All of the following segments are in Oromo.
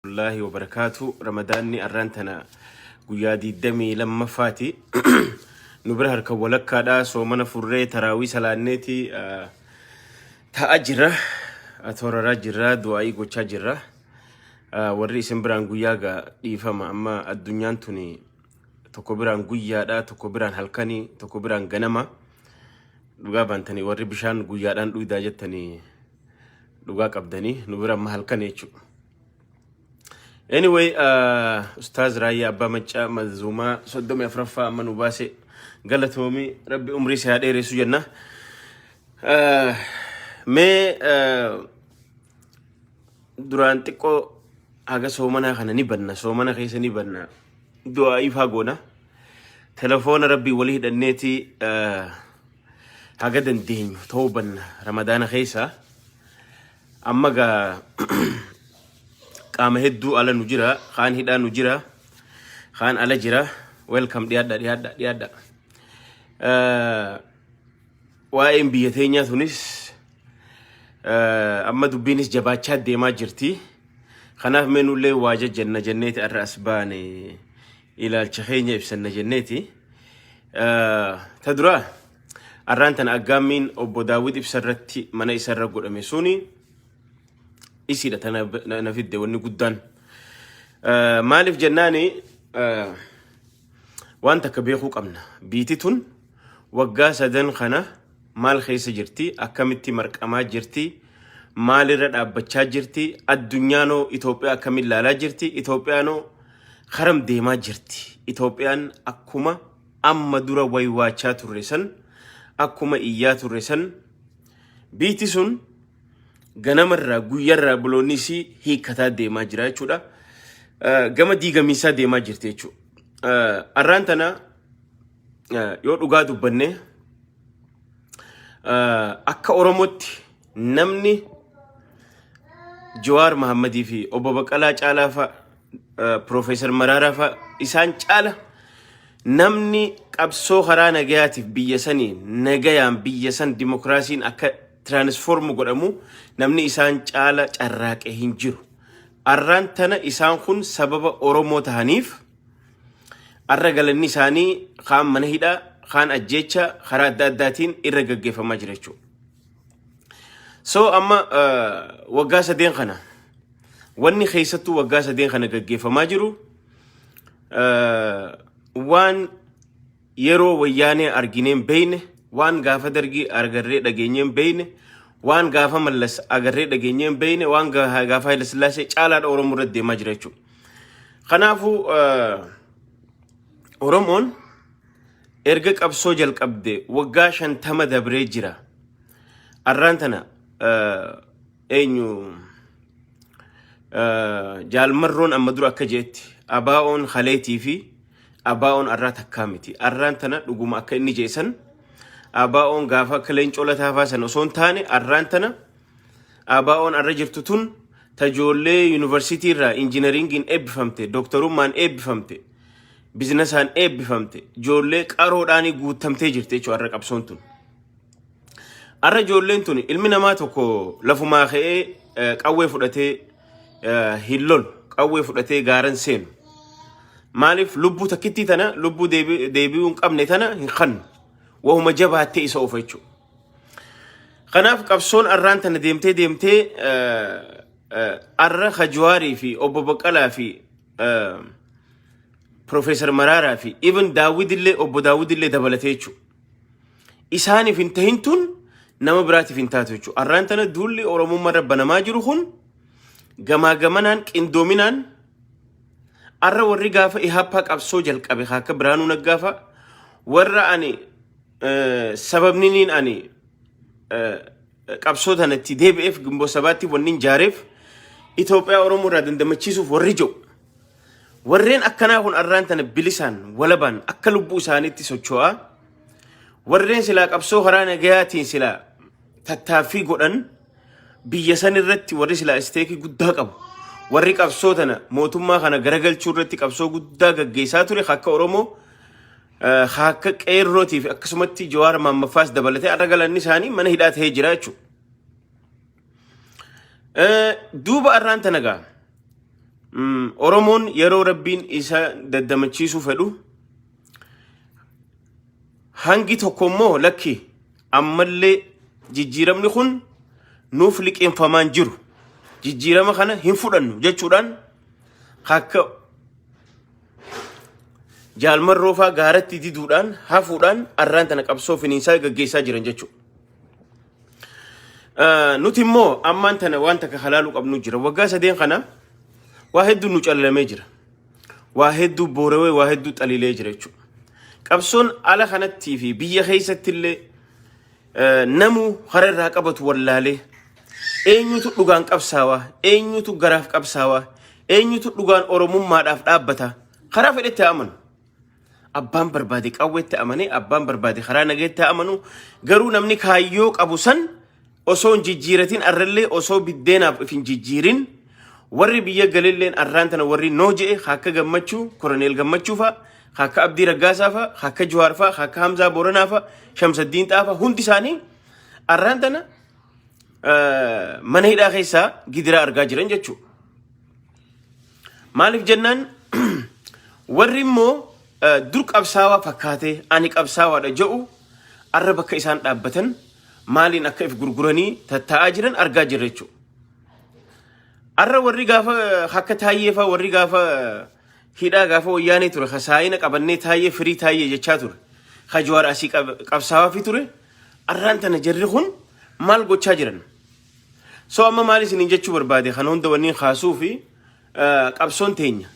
الله وبركاته رمضاني أرانتنا قيادي دمي لما فاتي نبرهر كولك كذا سومنا فرّي تراوي سلانتي تأجره أثور راجرة دعائي قوتش جرة ورئيس بران قياga يفهم أما الدنيا توني تكبران قيادا تكبران هلكني تكبران غنما لغا بانتني ورّي بشان قيادان دويدا جتني لغا قبدني نبران ما هلكني يشو Anyway, Ustaz Raya Abba Macha Mazuma Sodom Afrafa Manubase Galatomi Rabbi Umri Sahade Resujana Me Durantiko Haga Somana Hananibanna, Somana Hisanibanna Dua Ifagona Telephone Rabbi Walid and Neti Hagadan Dim Toban Ramadana Hesa Amaga قام هدو على نجرا خان هدا نجرا خان على جرا welcome ديادا وائم بيتينيا تونس أما دبينس جباتشات ديما جرتي خناف منو لي واجه جنتي الرأسباني إلى الشخينيا بسنة جنتي تدرى أرانتن أقامين أبو داود بسرتي منا يسرق قرميسوني إسيرة أنا في الدول قدان مالف جناني وانت كبيخوك أمنا بيتتون وقاسة دن خنا مال خيس جرتي أكملتي مركمات جرتي مال رد أبتشا جرتي الدنيانو إثيوبيا كمل لالا جرتي إثيوبيانو خرم ديما جرتي إثيوبيان أكما أما دورا ويواتشات الرسن أكما إيات الرسن بيتسون ganamarra guyyarra bulonisi hiikata deemaa jira jechuudha gama diigamisaa deemaa jirti jechuudha arraantana yoo dhugaa dubbanne akka oromootti namni Jawaar Mahammadii fi Obbo Baqqalaa Caalaa fa Profeesar Maraaraa fa isaan caala namni qabsoo karaa nagayaatiif biyya sanii nagayaan biyya san dimokiraasiin akka transform godhamu namni isaan caala carraaqe hin jiru arraantana isaan kun sababa oromoo tahaniif arra galanni isaanii kaan mana hidhaa kaan ajjeecha karaa adda addaatiin irra gaggeeffamaa jira jechuudha so amma waggaa sadeen kana wanni keessattuu waggaa sadeen kana gaggeeffamaa jiru waan yeroo wayyaanee argineen beeyne waan gaafa dargii agarree dhageenyeen beeyne waan gaafa mallas agarree dhageenyeen beeyne waan gaafa Haile Sillaasee caalaadha Oromoo irratti deemaa jira jechuudha kanaafuu Oromoon erga qabsoo jalqabde waggaa 50 dabree jira arraantana eenyu jaalmarroon amma dura akka jeetti abaa'oon khaleetii fi abaa'oon arraa takkaa miti arraantana dhuguma akka inni jeesan abaa'oon gaafa kaleen colataa faasan osoo hin taane arraantana abaa'oon arra jirtu tun tajoollee yuunivarsiitii irraa injiinaringiin eebbifamte dooktarummaan eebbifamte biizinasaan eebbifamte ijoollee qaroodhaan guutamtee jirti jechuudha arra qabsoon tun arra ijoolleen tun ilmi namaa tokko lafumaa ka'ee qawwee fudhatee hillol qawwee fudhatee gaaran seenu maaliif lubbuu takkittii tana lubbuu deebi'uu hin qabne tana hin qannu وهم جبهة تيسو فيتشو خناف قبصون أرانتنا ديمتي أرى خجواري في أبو بقلا في بروفيسور مرارا في إبن داود اللي أبو داود اللي دبلتيتشو إساني في انتهنتون نما براتي في انتهتوتشو أرانتنا دولي أورمو مرة بنما جروخون غمانان اندومينان أرى ورقافة إحاباك أبسو جلق أبي خاك برانو نقافة ورى أني سبب نين أني قبصوت أنا تديب إف جنبو سباتي ونين جارف إثيوبيا أورومو رادن دمتشيسو ورجو ورين أكنا هون أرانتنا بلسان ولبان أكلوا بوساني تسوتشوا ورين سلا قبصو هرانا جياتين سلا تتافي قرن بيسان الرتي وري سلا استيكي قدها قبو وري قبصوتنا موتوما خانا غرغل چورتي قبصو قدها جيساتوري خاكا أورومو خاكك ايروتي في اكسمتي جوار ما مفاس دبلتي ارغل النساني من هدات هجراچو دوبا ارانتنغا Oromoon yeroo rabbiin isa daddamachiisuu fedhu hangi tokko immoo lakki ammallee jijjiiramni kun nuuf liqeeffamaan jiru jijjiirama kana hin fudhannu jechuudhaan akka jaalmarroofaa gaaratti diduudhaan hafuudhaan arraan tana qabsoo finiinsaa gaggeessaa jiran jechuudha. Nuti immoo ammaan tana waan takka halaaluu qabnu jira. Waggaa sadeen kana waa hedduu nu callalamee jira. Waa hedduu boorawee waa hedduu xaliilee jira jechuudha. Qabsoon ala kanattii fi biyya keessatti illee namu hararraa qabatu wallaalee eenyutu dhugaan qabsaawaa eenyutu garaaf qabsaawaa eenyutu dhugaan oromummaadhaaf dhaabbata karaa fedhetti amanu abbaan barbaade qawweetti amane abbaan barbaade karaa nageetti amanu garuu namni kaayyoo qabu san osoo jijjiiratiin arrallee osoo biddeenaaf ifin jijjiirin warri biyya galilleen arraan tana warri noo je'e akka gammachuu koroneel gammachuu fa'a akka abdii raggaasaa fa'a akka juwaar fa'a akka hamzaa booranaa fa'a shamsaddiin xaafa hundi isaanii arraan tana mana hidhaa keessaa gidiraa argaa jiran jechuudha. Maaliif jennaan warri immoo dur qabsaawaa fakkaatee ani qabsaawaadha jedhu arra bakka isaan dhaabbatan maaliin akka if gurguranii tattaa'aa jiran argaa jirra jechuudha. Arra warri gaafa akka taayyee fa'a warri gaafa hidhaa gaafa wayyaanee ture hasaayina qabannee taayyee firii taayyee jechaa ture hajuwaar asii qabsaawaa fi ture arraan tana jarri kun maal gochaa jiran. So amma maal isiniin jechuu barbaade kan hunda wanniin kaasuu fi qabsoon teenya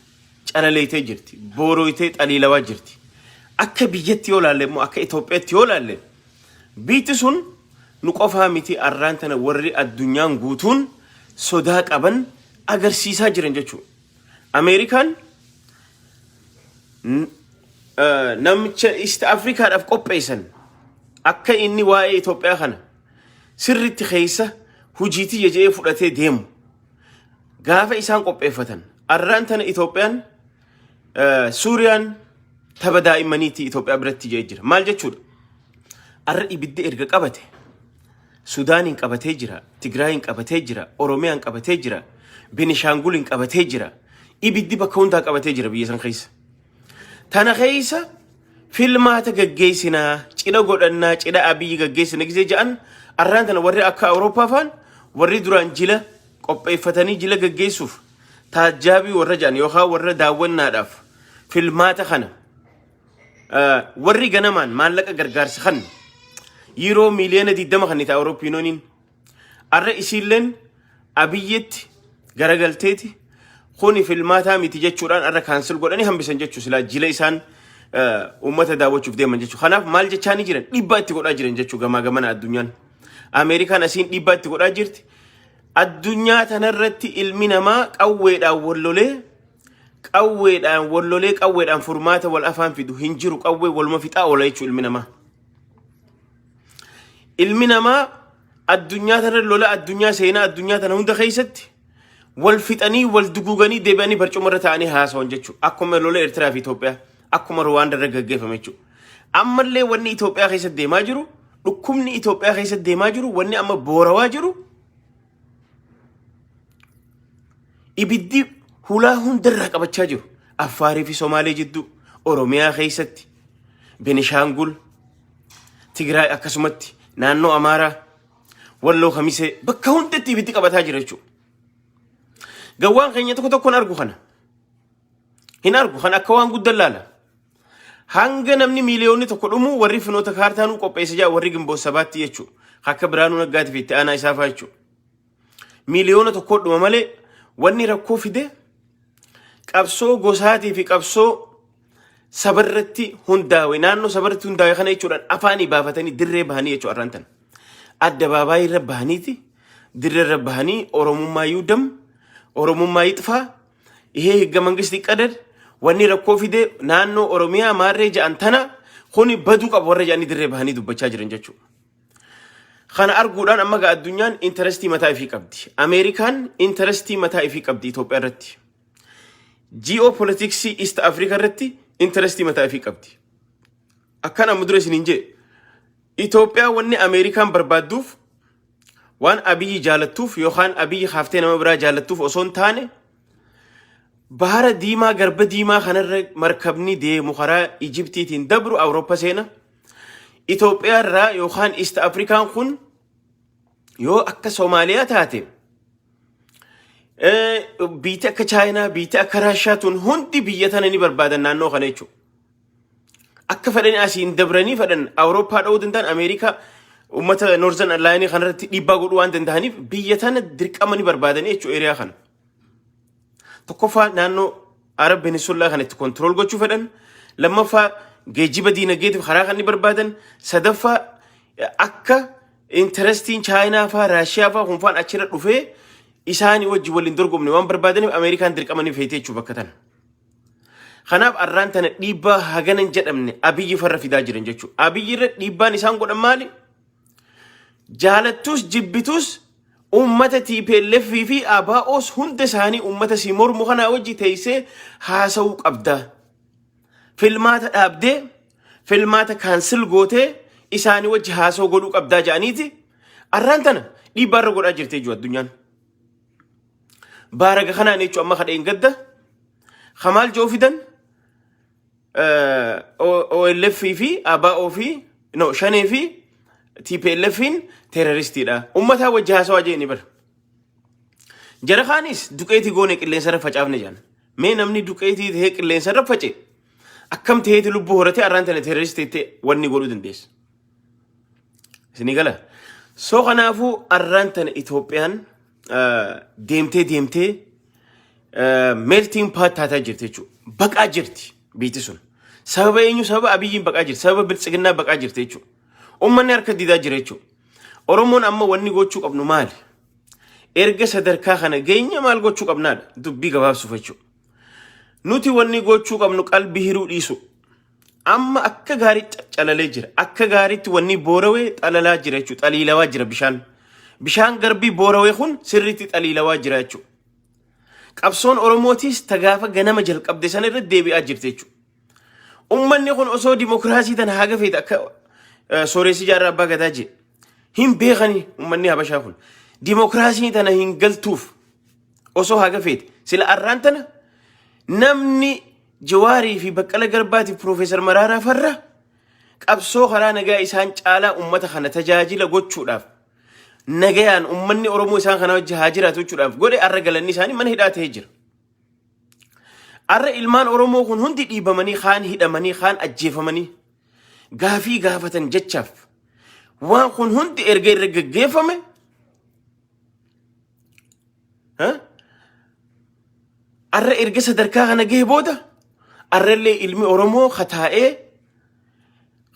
calaleetee jirti boorooytee xaliilawaa jirti. Akka biyyatti yoo laalle immoo akka Itoophiyaatti yoo laalle biitti sun nu qofaa miti arraan tana warri addunyaan guutuun sodaa qaban agarsiisaa jiran jechuudha. Ameerikaan namicha East Afrikaadhaaf qopheessan akka inni waa'ee Itoophiyaa kana sirriitti keessa hujiitii jedhee fudhatee deemu gaafa isaan qopheeffatan arraan tana Itoophiyaan Suuriyaan tapha daa'immaniitii Itoophiyaa biratti jee jira. Maal jechuudha? Arra ibidda erga qabate Sudaaniin qabatee jira, Tigraayin qabatee jira, Oromiyaan qabatee jira, Benishaanguliin qabatee jira. Ibiddi bakka hundaa qabatee jira biyya san keessa. Tana keessa filmaata gaggeessinaa, cidha godhannaa, cidha abiyyi gaggeessina gisee jedhan arraan tana warri akka Awurooppaa faan warri duraan jila qopheeffatanii jila gaggeessuuf taajjaabii warra jedhan yookaan warra daawwannaadhaaf filmaata kana warri ganamaan maallaqa gargaarsa kan yeroo miliyoona 20 kan itti Awurooppinooniin arra isiilleen abiyyetti garagalteeti kuni filmaataa miti jechuudhaan arra kaansil godhanii hambisan jechuu silaa jila isaan ummata daawwachuuf deeman jechuu. Kanaaf maal jechaanii jiran dhiibbaa itti godhaa jiran jechuu gamaa gamana addunyaan. Ameerikaan asiin dhiibbaa itti godhaa jirti. Addunyaa tanarratti ilmi namaa qawweedhaan wallolee qawweedhaan furmaata wal afaan fidu hin jiru qawwee waluma fixaa oola jechuu ilmi namaa. Ilmi namaa addunyaa tanarra lola addunyaa seenaa addunyaa tana hunda keessatti wal fixanii wal duguuganii deebi'anii barcumarra ta'anii haasawan jechuudha. Akkuma lola Eertiraa fi Itoophiyaa akkuma Ruwaandaa irra gaggeeffame jechuudha. Ammallee wanni Itoophiyaa keessatti deemaa jiru dhukkubni Itoophiyaa keessatti deemaa jiru wanni amma boorawaa jiru ibiddi hulaa hundarraa qabachaa jiru. Affaarii fi Somaalee jidduu Oromiyaa keessatti Benishaangul Tigraay akkasumatti naannoo Amaaraa Walloo Kamisee bakka hundatti ibiddi qabataa jira jechuudha. Gawwaan keenya tokko tokkoon argu kana hin argu kan akka waan guddaa laala. Hanga namni miliyoonni tokko dhumu warri finoota kaartaanuu qopheessa jaa warri Gimboo sabaatti jechuudha. Akka Biraanuu Naggaati fi itti aanaa isaa fa'aa jechuudha. Miliyoona tokko dhuma malee wanni rakkoo fide qabsoo gosaatii fi qabsoo sabarratti hundaa'e naannoo sabarratti hundaa'e kana jechuudhaan afaanii baafatanii dirree bahanii jechuudha arraan tana. Adda baabaa irra bahaniiti dirree irra bahanii Oromummaa yuudam Oromummaa yixfaa ihee higga mangistii qadar wanni rakkoo fide naannoo Oromiyaa maarree ja'an tana kuni baduu qabu warra ja'anii dirree bahanii dubbachaa jiran jechuudha. Kana arguudhaan amma gaa addunyaan interestii mataa ifii qabdi. Ameerikaan interestii mataa ifii qabdi Itoophiyaa irratti. Geopolitiksii East Africa irratti interestii mataa ifii qabdi. Akkan amma dura isiniin jee Itoophiyaa wanni Ameerikaan barbaadduuf waan abiyyi jaalattuuf yookaan abiyyi haaftee nama biraa jaalattuuf osoo hin taane bahara diimaa garba diimaa kanarra markabni deemu karaa Ijiptiitiin dabru Awurooppaa seena. Itoophiyaa irraa yookaan East Afrikaan kun yoo akka Soomaaliyaa taate biyya akka Chaayinaa biyya akka Raashiyaa tun hundi biyya tana ni barbaadan naannoo kana jechuudha. Akka fedhanii asiin dabranii fedhan Awurooppaa dha'uu danda'an Ameerikaa ummata Northern Alliance kanarratti dhiibbaa godhuu waan danda'aniif biyya tana dirqama ni barbaadanii jechuudha eriyaa kana. Tokkoffaa naannoo Arab Peninsula kanatti kontrol gochuu fedhan. Lammaffaa geejjiba diinagdeetiif karaa kan ni barbaadan. Sadaffaa akka interestiin Chaayinaa faa Raashiyaa faa hunfaan achirra dhufee isaanii wajji waliin dorgomne waan barbaadaniif Ameerikaan dirqamanii feetee jechuudha bakka tana. Kanaaf arraan tana dhiibbaa haganan jedhamne Abiyyi farra fidaa jiran jechuudha. Abiyyi irra dhiibbaan isaan godhan maali? Jaalattus jibbitus ummata TPLF fi ABOs hunda isaanii ummata si mormu kana wajji teessee haasa'uu qabda. Filmaata dhaabdee filmaata kaansil gootee isaanii wajji haasa'uu godhuu qabdaa jedhaniiti. Arraan tana dhiibbaa irra godhaa jirtee jiru addunyaan. Baaraga kanaan jechuun amma kadheen gadda Kamaal Joofidan OLF fi ABO fi Shanee fi TPLFin terroristiidha. Ummataa wajji haasawaa jee ni bara. Jara kaanis duqeetii goone qilleensa irra facaafne jaan. Mee namni duqeetii tahee qilleensa irra face akkam taheeti lubbuu horatee arraan tana terroristii ta'e wanni godhuu dandeessa. Isinii gala. Soo kanaafuu arraan tana Itoophiyaan deemtee melting pot taataa jirti jechuudha. Baqaa jirti biiti sun. Sababa eenyu sababa Abiyyiin baqaa jirti. Sababa biltsiginnaa baqaa jirti jechuudha. Ummanni harka didaa jira jechuudha. Oromoon amma wanni gochuu qabnu maali? Erga sadarkaa kana geenya maal gochuu qabnaadha? Dubbii gabaabsuuf jechuudha. Nuti wanni gochuu qabnu qalbii hiruu dhiisu. Amma akka gaarii calalee jira. Akka gaariitti wanni boorawee xalalaa jira jechuudha. Xaliilawaa jira bishaan. Bishaan garbii boorawee kun sirriitti xaliilawaa jira jechuudha. Qabsoon Oromootis tagaafa ganama jalqabde sana irratti deebi'aa jirti jechuudha. Ummanni kun osoo dimokiraasii tana haga feete akka sooressi jaarraa abbaa gadaa jee hin beekani ummanni Habashaa kun. Dimokiraasii tana hin galtuuf osoo haga feete sila arraan tana namni Jawaarii fi Baqqala Garbaati Profeesar Maraaraa farra qabsoo karaa nagaa isaan caalaa ummata kana tajaajila gochuudhaaf nagayaan ummanni Oromoo isaan kana wajji haa jiraatu jechuudhaaf godhe arra galanni isaanii mana hidhaa ta'ee jira. Arra ilmaan Oromoo kun hundi dhiibamanii kaan hidhamanii kaan ajjeefamanii gaafii gaafatan jechaaf waan kun hundi erga irra gaggeeffame arra erga sadarkaa kana gahee booda arrallee ilmi Oromoo kataa'ee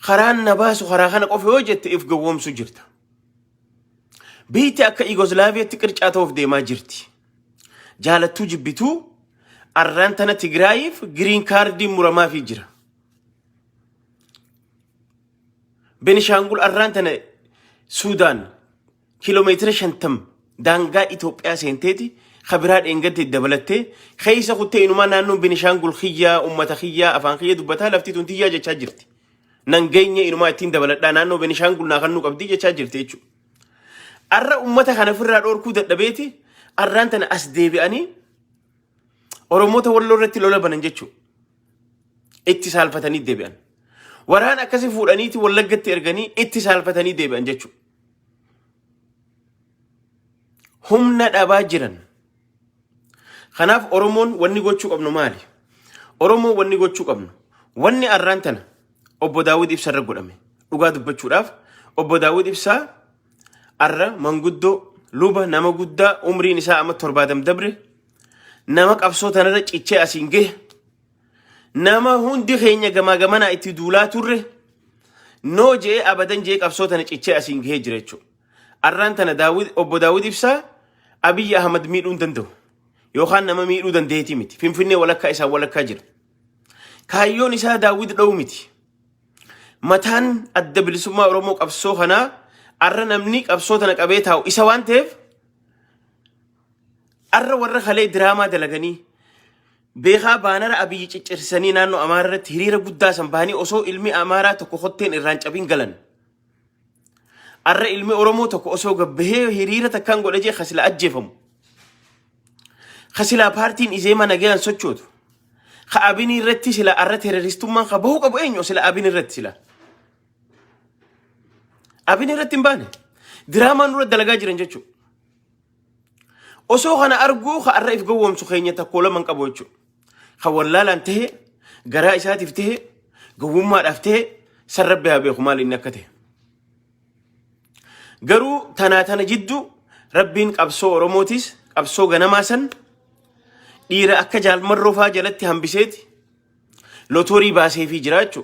karaan na baasu karaa kana qofa yoo jette if gowwoomsu jirta. Biitti akka Yugoslaaviyaatti qircaa ta'uuf deemaa jirti. Jaalattuu jibbituu arraan tana Tigraayiif giriin kaardii muramaafii jira. Benishangul arraan tana Suudaan kiiloomeetira 50 daangaa Itoophiyaa seenteeti khabiraa dheengatte dabalattee keessa kuttee inumaa naannoon Benishangul khiyyaa ummata khiyyaa afaan khiyyaa dubbataa lafti tun tiyyaa jechaa jirti. Nan geenye inumaa ittiin dabaladhaa naannoo Benishangul naa kannuu qabdii jechaa jirti jechuudha. Arra ummata kana firraa dhoorkuu dadhabeeti arraan tana as deebi'anii Oromoota walloo irratti lola banan jechuudha. Itti saalfatanii deebi'an. Waraan akkasii fuudhaniiti Wallaggatti erganii itti saalfatanii deebi'an jechuudha. Humna dhabaa jiran. Kanaaf Oromoon wanni gochuu qabnu maali? Oromoon wanni gochuu qabnu wanni arraan tana obbo Daawud Ibsaa irra godhame dhugaa dubbachuudhaaf obbo Daawud Ibsaa arra manguddoo luba nama guddaa umriin isaa amma 70 dabre nama qabsoo tanarra cichee asiin gahe nama hundi keenya gamaa gamanaa itti duulaa turre noo jee abadan jee qabsoo tana cichee asiin gahee jira jechuudha. Arraan tana obbo Daawud Ibsaa Abiyyi Ahmad miidhuu hin danda'u yookaan nama miidhuu dandeetii miti. Finfinnee walakkaa isaa walakkaa jira. Kaayyoon isaa Daawud dha'u miti. Mataan adda bilisummaa Oromoo qabsoo kanaa arra namni qabsoo tana qabee taa'u isa waan ta'eef arra warra kalee diraamaa dalaganii beekaa baanara Abiyyi ciccirsanii naannoo Amaaraa irratti hiriira guddaa san bahanii osoo ilmi Amaaraa tokko hotteen irraan cabin galan. Arra ilmi Oromoo tokko osoo gabbahee hiriira takkaan godha jee kasila ajjeefamu. خسلا بارتين إزاي ما نجيان سوتشود خابيني رتي سلا أرت تيروريستو ما خبوه كابو إنيو سلا أبيني رت سلا أبيني رت مبانه دراما نور دلقا جرين جتشو أسو خنا أرجو خأرف جوهم سخينية تقوله من كابوتشو خوالا لانته جراء إسات فته جوهم ما رفته سرب بها بخمال النكته جرو تنا جدو ربين أبصو روموتيس أبصو جناماسن إيرا أكجال مرة جلتي هم بسيت لوتوري باسي في جراتشو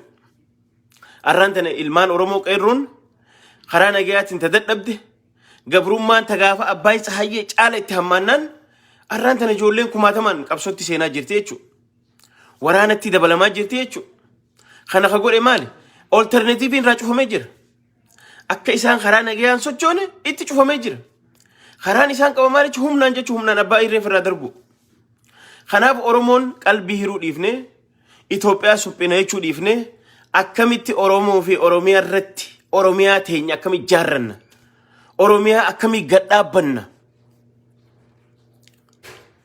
أرانتنا إلمان أوروموك إيرون خرانا جات انتدت نبده قبرون ما انتقافا أباي صحيي جالة تهمانان أرانتنا جولين كما تمان قبصوتي سينا جرتيتشو ورانا تدبلا ما جرتيتشو خانا خقول إمالي أولترناتيفين راجوه مجر أكا إسان خرانا جيان سوچونه إتشوه مجر خران إسان كواماري هم نانجا هم نان أبا إيرين فرا دربو خناف أورومون قلبي هيرو ديفنه إثيوبيا سبينه يچو ديفنه أكميتي أورومو في أوروميا رتي أوروميا تهيني أكمي جارن أوروميا أكمي قدابن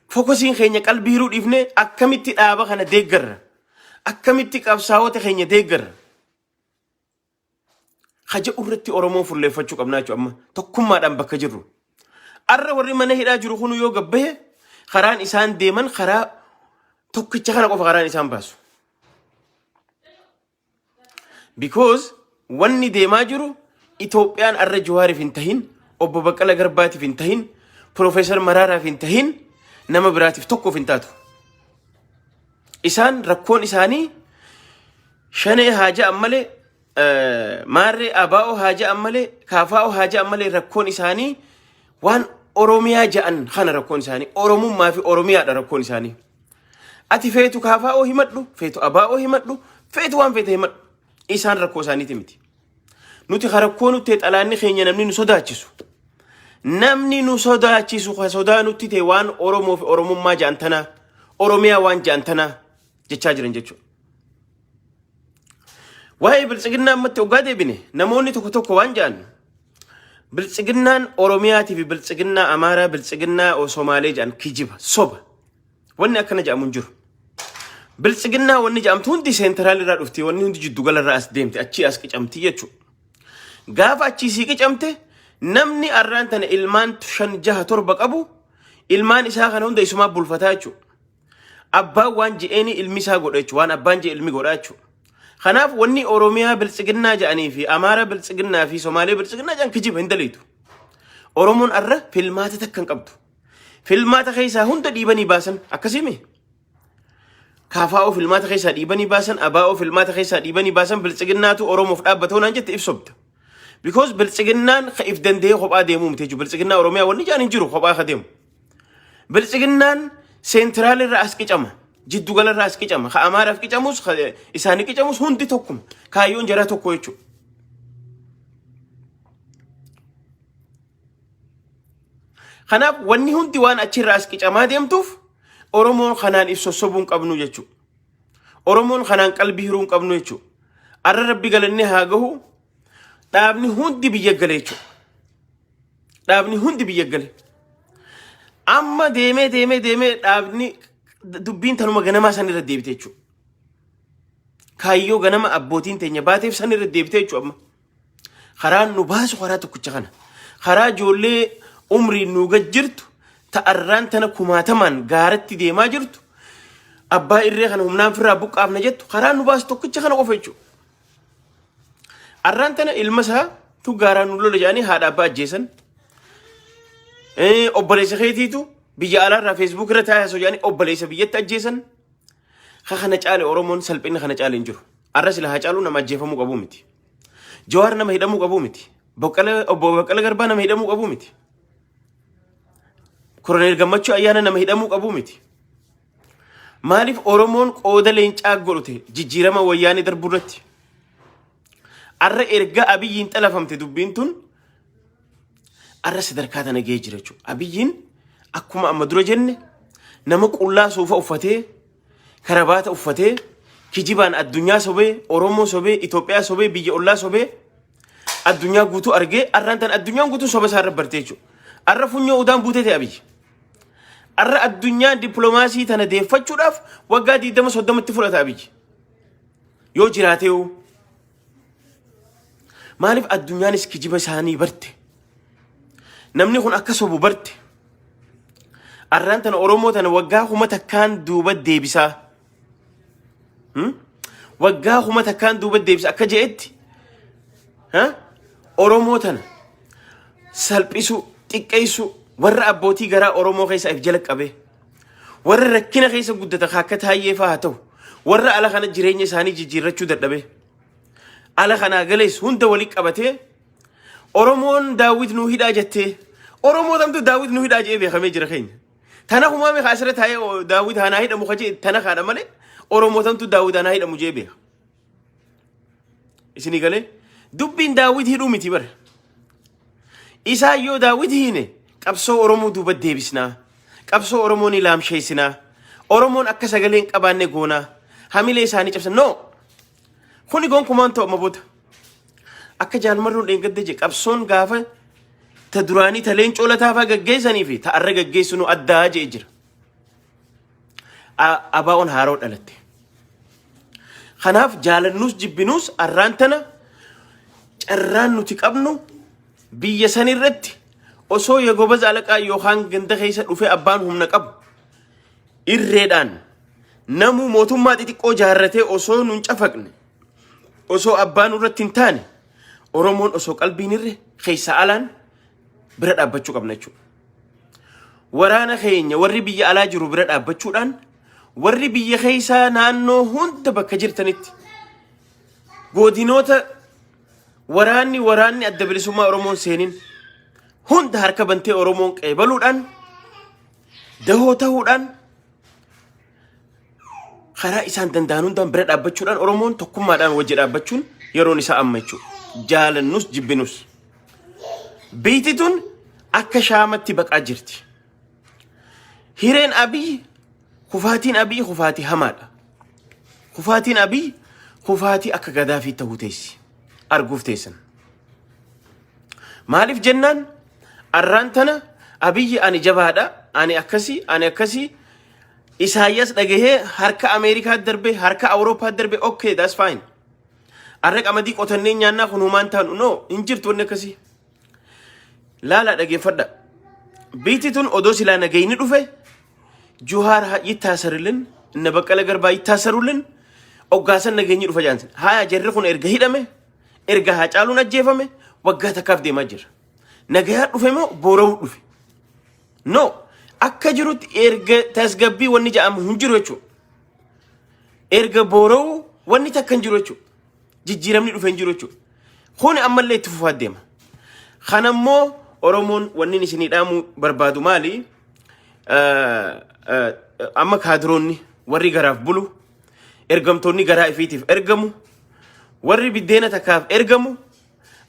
فوكسين خيني قلبي هيرو ديفنه أكميتي آبا خانا ديگر أكميتي قبساوة خيني ديگر خجا أورتي أورومو فرلي فتشو قبناچو أما تقوم مادام بكا جرو أرى ورّي منه هدا جرو خونو يو قبه خران إسان ديمن خرا توكي خانا قف خران إسان باسو because واني ديما جرو إثيوبيان أرى جواري فينتهين أبو بكالا غرباتي فينتهين بروفيسور مرارا فينتهين نما براتي فتوكو فينتاتو إسان ركون إساني شنه حاجة أمالي ماري أباو حاجة أمالي كافاو حاجة أمالي ركون إساني وان أوروميا جان خانا ركون إساني أورومو ما في أوروميا دا ركون إساني أتي فيتو كافاو همتلو فيتو أباو همتلو فيتو وان فيتو همتلو إسان ركو إساني تمتي نوتي خركونو تيت ألاني خينيا نمني نصداتشسو نمني نصداتشسو خصدا نوتي تيوان أورومو في أورومو ما جانتنا أوروميا وان جانتنا جتشاجرن جتشو واي بلسقنا متى وقادي بني نموني توكو وان جان بلسقنا أورومياتي في بلسقنا أمارة بلسقنا أو سومالي جان كيجيبها صوبة واني أكنا جا منجر بلسقنا واني جا أمتون دي سنترالي راد افتي واني هندي جدو غال الرأس ديمتي أتشي أسكي أمتي يچو غاف أتشي سيكي أمتي نمني أرانتان إلمان تشان جها تربك أبو إلمان إساخان هندا إسما بولفتاچو أبا وان جئيني إلميسا قرأچو وان أبان جئ إلمي قرأچو خناف وني أوروميا بلسقنا جاني في أمارة بلسقنا في سومالي بلسقنا جان كجيب هندليتو أورومون أرى فيلمات تكن قبضو فيلمات خيسا هند ديبني باسن أكسيمي كافاو فيلمات خيسا ديبني باسن أباو فيلمات خيسا ديبني باسن بلسقنا تو أورومو فأبتون أنجت إفسبت because بلسقنا خيف دندي خب آدمو متجو بلسقنا أوروميا وني جان ينجرو خب آخدم بلسقنا سنترال الرأس كجامة جدو قال الرأس كجامة خأمارة في كجاموس إساني كجاموس هندي توكم كايون جرا توكو يچو خناف وني هندي وان أشي رأس كجامة ديمتوف أورومون خنان إفسو صبون قبنو يچو أورومون خنان قلبي هرون قبنو يچو أرى ربي قال إني هاقهو دابني هندي بيجغل يچو دابني هندي بيجغل أما ديمي دابني دبين تنو مغنما ساني رديبتيچو كايو غنما أبوتين تنيا باتيف ساني رديبتيچو أما خران نباسو خراتو كچخانا خرا جولي عمري نوغا جرتو تأران تنا كماتمان غارت ديما جرتو أبا إرّي خان همنام فرا بوك آفنا جتو خران نباسو كچخانا قفيچو أران تنا إلمسها تو غاران نولو لجاني هاد أبا جيسن أباليس خيتيتو بيجا على فيسبوك رتاها سوجاني أباليس بيجت أجيسن خنا جالي أورومون سلبين خنا جالي نجرو الرسل هاجالو نما جيفمو قبومتي جوار نما هيدمو قبومتي بوكالا غربا نما هيدمو قبومتي كورنيل غمچو أيانا نما هيدمو قبومتي مالف أورومون قودا لينچاق قلوتي جيجيرما وياني دربورتي الرأي إرقا أبيين تلفمتي دبينتون الرأس دركاتنا جيجرچو أبيين أكما أمدرو جنة نمك الله سوف أفتي كربات أفتي كجيبان الدنيا سوبي أورومو سوبي إثيوبيا سوبي بيجي الله سوبي الدنيا قوتو أرجع أرانتن الدنيا قوتو سوبي سار برتيجو أرفونيو ودان بوتة أبي arra addunyaan dippiloomaasii tana deeffachuudhaaf waggaa 20-30tti fudhata Abiyyi yoo jiraatee maaliif addunyaanis kijiba isaanii barte namni kun akka sobu barte arraan tana Oromoo tana waggaa kuma takkaan duuba deebisaa waggaa kuma takkaan duuba deebisa akka jeetti Oromoo tana salphisu xiqqeessu warra abbootii garaa Oromoo keessa if jala qabe warra rakkina keessa guddata akka Taayyee fa'aa ta'u warra ala kana jireenya isaanii jijjiirrachuu dadhabe ala kana galees hunda wali qabatee Oromoon Daawit nuu hidhaa jettee Oromoo tamtu Daawit nuu hidhaa jee beekamee jira keenya tana humaame kaasira taa'ee Daawit hanaa hidhamu kaje tana kaadha malee Oromoo tamtu Daawit hanaa hidhamu jee beeka isini galee dubbiin Daawit hidhuu miti bara isaa yoo Daawit hine qabsoo Oromoo duuba deebisnaa qabsoo Oromoo ni laamsheessinaa Oromoon akka sagaleen qabaanne goonaa hamilee isaanii cabsan no kuni gonkumaan ta'u maboota akka jaalmarroon dheengadde je qabsoon gaafa ta duraanii ta leencoo lataafaa gaggeessanii fi ta arra gaggeessinu addaa jee jira abaa'oon haaroo dhalatte kanaaf jaalannuus jibbinuus arraan tana carraan nuti qabnu biyya sanirratti osoo Yagoba Zaalaqaa yookaan ganda keessa dhufe abbaan humna qabu irreedhaan namu mootummaa xixiqqoo jaarratee osoo nun cafaqne osoo abbaan irratti hin taane Oromoon osoo qalbiin irre keessa alaan bira dhaabbachuu qabna jechuudha. Waraana keenya warri biyya alaa jiru bira dhaabbachuudhaan warri biyya keessaa naannoo hunda bakka jirtanitti godinoota waraanni adda bilisummaa Oromoon seenin hunda harka bantee Oromoon qeebaluudhaan dahoo ta'uudhaan karaa isaan danda'an hundaan bira dhaabbachuudhaan Oromoon tokkummaadhaan wajji dhaabbachuun yeroon isaa amma jechuudha. Jaalannus jibbinus biitituun akka shaamatti baqaa jirti. Hireen Abiy kufaatiin Abiy kufaatii hamaadha. Kufaatiin Abiy kufaatii akka Gadaafii ta'uu teessi arguuf teessan. Maaliif jennaan arraan tana Abiy ani jabaadha ani akkasii Isaayyaas dhagahee harka Ameerikaa darbe harka Awurooppaa darbe okay that's fine. Arra qamadii qotannee nyaannaa kun humaan taanu no hin jirtu wanni akkasii. Laala dhageeffadha. Biitituun odoo silaa nagayni dhufe Juhaar yittaasarulin inna Baqqala Garbaa yittaasarulin oggaasan nagayni dhufa jaansin. Haa jarri kun erga hidhame erga Haacaaluun ajjeefame waggaa takkaaf deemaa jira. Nagayaa dhufe moo boora'uu dhufe? No akka jirutti erga tasgabbii wanni jedhamu hin jiru jechuudha. Erga boora'uu wanni takka hin jiru jechuudha. Jijjiiramni dhufe hin jiru jechuudha. Kuni ammallee itti fufaa deema. Kanammoo Oromoon wanni isinii dhaamu barbaadu maali? Amma kaadiroonni warri garaaf bulu ergamtoonni garaa ifiitiif ergamu warri biddeena takkaaf ergamu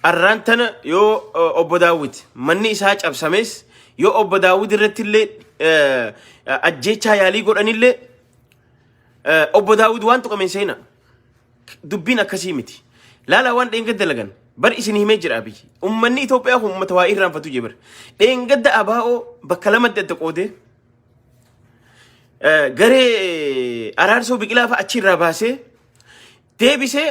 arraan tana yoo obbo Daawit manni isaa cabsames yoo obbo Daawit irratti illee ajjechaa yaalii godhanillee obbo Daawit waan tuqameen seena dubbiin akkasii miti. Laala waan dheengadda dalagan bar isin himee jira Abiy ummanni Itoophiyaa kun ummata waa irraanfatu jee bar dheengadda abaa'oo bakka lamatti adda qoodee garee araarsoo biqilaa fa'a achi irraa baasee deebisee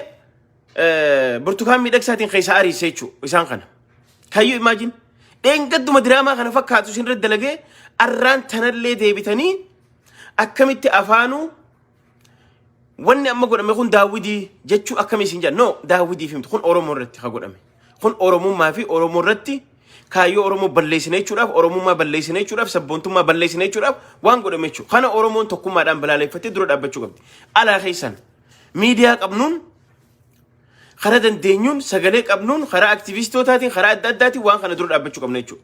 burtukaan miidhagsaatiin keessa ariisee jechuudha isaan kana. Kayyoo imaajin dheengadduma diraamaa kana fakkaatu isin irra dalagee arraan tanallee deebitanii akkamitti afaanuu wanni amma godhame kun Daawidii jechuu akkamii isin jedhan no Daawidii fi kun Oromoo irratti haa godhame kun Oromummaa fi Oromoo irratti kaayyoo Oromoo balleessine jechuudhaaf Oromummaa balleessine jechuudhaaf sabboontummaa balleessine jechuudhaaf waan godhame jechuudha. Kana Oromoon tokkummaadhaan balaaleffattee dura dhaabbachuu qabdi. Alaa keessan miidiyaa qabnuun karaa dandeenyuun sagalee qabnuun karaa aktivistootaatiin karaa adda addaatiin waan kana dura dhaabbachuu qabna jechuudha.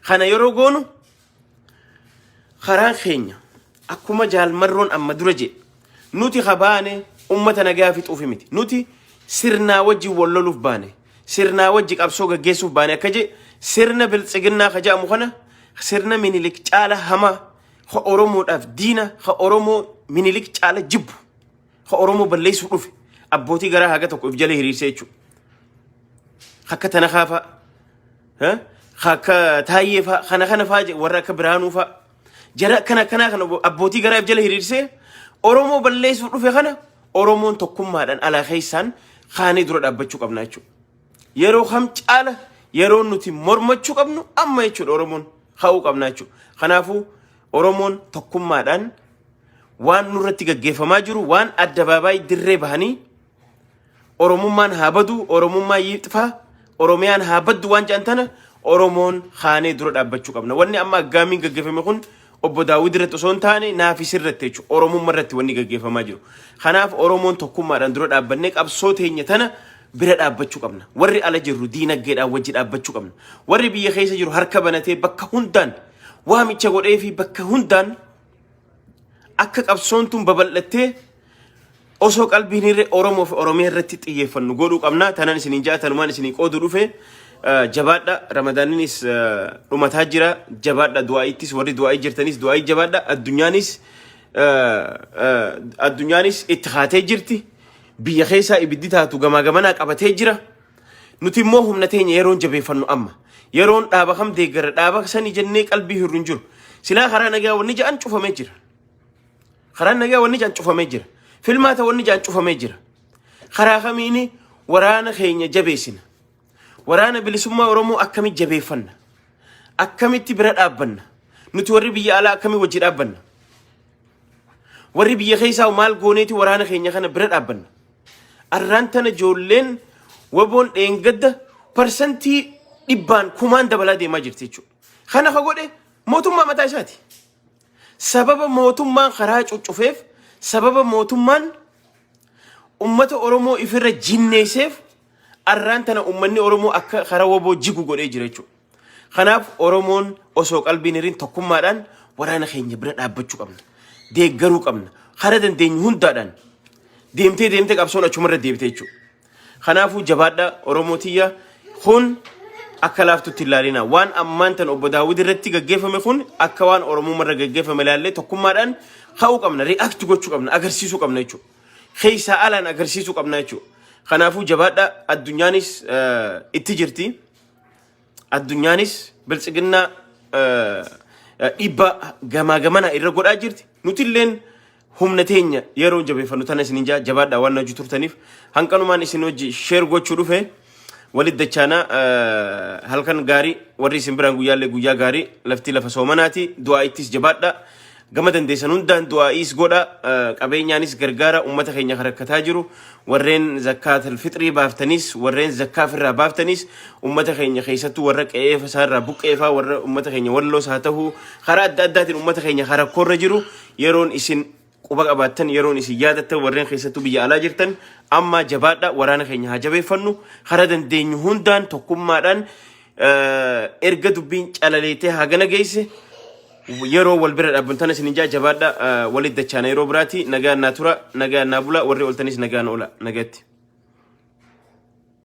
Kana yeroo goonu karaan keenya akkuma jaalmarroon amma dura jedhe nuti khabaane ummata nagaa fixuufi miti nuti sirnaa wajji walloluuf baane sirnaa wajji qabsoo gaggeessuuf baane akka je sirna biltsiginnaa ka jedhamu kana sirna Minilik caala hamaa ka Oromoodhaaf diina ka Oromoo Minilik caala jibbu ka Oromoo balleessuu dhufe abbootii garaa haga tokko if jala hiriirsee jechuudha. Akka tana kaafa akka Taayyee fa'a kana fa'aa warra akka Biraanuu fa'a jara kana abbootii garaa jala hiriirsee Oromoo balleessuuf dhufe kana Oromoon tokkummaadhaan alaa keessaan khaanii dura dhaabbachuu qabna jechuudha. Yeroo kam caala yeroo nuti mormachuu qabnu amma jechuudha Oromoon ka'uu qabna jechuudha. Kanaafuu Oromoon tokkummaadhaan waan nurratti gaggeeffamaa jiru waan addabaabaay dirree bahanii Oromummaan haa badu, Oromummaa yiixfaa, Oromiyaan haa baddu waan jaantana Oromoon khaanii dura dhaabbachuu qabna. Wanni amma aggaamiin gaggeeffame kun obbo Daawud irratti osoo hin taane naafis irratti jechuudha. Oromummaa irratti wanni gaggeeffamaa jiru. Kanaaf Oromoon tokkummaadhaan dura dhaabbannee qabsoo teenya tana bira dhaabbachuu qabna. Warri ala jirru diinagdeedhaan wajji dhaabbachuu qabna. Warri biyya keessa jiru harka banatee bakka hundaan waamicha godhee fi bakka hundaan akka qabsoon tun babal'attee osoo qalbiin irree Oromoo fi Oromiyaa irratti xiyyeeffannu godhuu qabna. Tanan isiniin ja'a tanumaan isinii qoodu dhufe jabaadha. Ramadaaninis dhumataa jira. Jabaadha du'aa'ittis warri du'aa'ii jirtanis du'aa'ii jabaadha. Addunyaanis itti haatee jirti. Biyya keessaa ibiddi taatu gamaa gamanaa qabatee jira. Nuti immoo humna teenya yeroon jabeeffannu amma. Yeroon dhaaba kam deeggara dhaaba sanii jennee qalbii hirru hin jiru. Silaa karaa nagaa wanni ja'an cufamee jira. Karaa nagaa wanni ja'an cufamee jira. Filmaata wanni ja'an cufamee jira. Karaa kamiini waraana keenya jabeessina. Waraana bilisummaa Oromoo akkamitti jabeeffanna? Akkamitti bira dhaabbanna? Nuti warri biyya alaa akkamii wajji dhaabbanna? Warri biyya keessaa maal gooneeti waraana keenya kana bira dhaabbanna? Arraan tana ijoolleen waboon dheengadda parsantii dhibbaan kumaan dabalaa deemaa jirti jechuudha. Kana ka godhe mootummaa mataa isaati. Sababa mootummaan karaa cuccufeef, sababa mootummaan ummata Oromoo ifirra jinneesseef arraan tana ummanni Oromoo akka karaa waboo jigu godhee jira jechuudha. Kanaaf Oromoon osoo qalbiin hiriin tokkummaadhaan waraana keenya bira dhaabbachuu qabna. Deeggaruu qabna. Karaa dandeenyu hundaadhaan deemtee qabsoon achumarra deebitee jechuudha. Kanaafuu jabaadha Oromootiyya kun akka laaftutti ilaalina. Waan ammaan tan obbo Daawud irratti gaggeeffame kun akka waan Oromummaarra gaggeeffame ilaallee tokkummaadhaan ka'uu qabna. React gochuu qabna. Agarsiisuu qabna jechuudha. Keessaa alaan agarsiisuu qabna jechuudha. Kanaafuu jabaadha addunyaanis itti jirti. Addunyaanis biltsiginnaa dhibba gamaa gamana irra godhaa jirti. Nutilleen humna teenya yeroo jabeeffannu tana isin jabaadha waan hojii turtaniif hanqanumaan isin hojii sheer gochuu dhufe walit dachaana halkan gaarii warri isin biraan guyyaallee guyyaa gaarii lafti lafa soomanaati du'aa'ittis jabaadha. Gama dandeessan hundaan du'aa'is godha qabeenyaanis gargaara ummata keenya rakkataa jiru warreen zakaatul fitrii baaftanis warreen zakkaa firraa baaftanis ummata keenya keessattuu warra qe'ee fasaarraa buqqeefaa warra ummata keenya walloos haa ta'u karaa adda addaatiin ummata keenya rakkoorra jiru yeroon isin quba qabaattan yeroon isin yaadattan warreen keessattuu biyya alaa jirtan amma jabaadha waraana keenya haa jabeeffannu karaa dandeenyu hundaan tokkummaadhaan erga dubbiin calaleetee hagana geesse yeroo wal bira dhaabbantan isin jabaadha walit dachaana yeroo biraati nagaan naa tura nagaan naa bula warri oltanis nagaan oola nagatti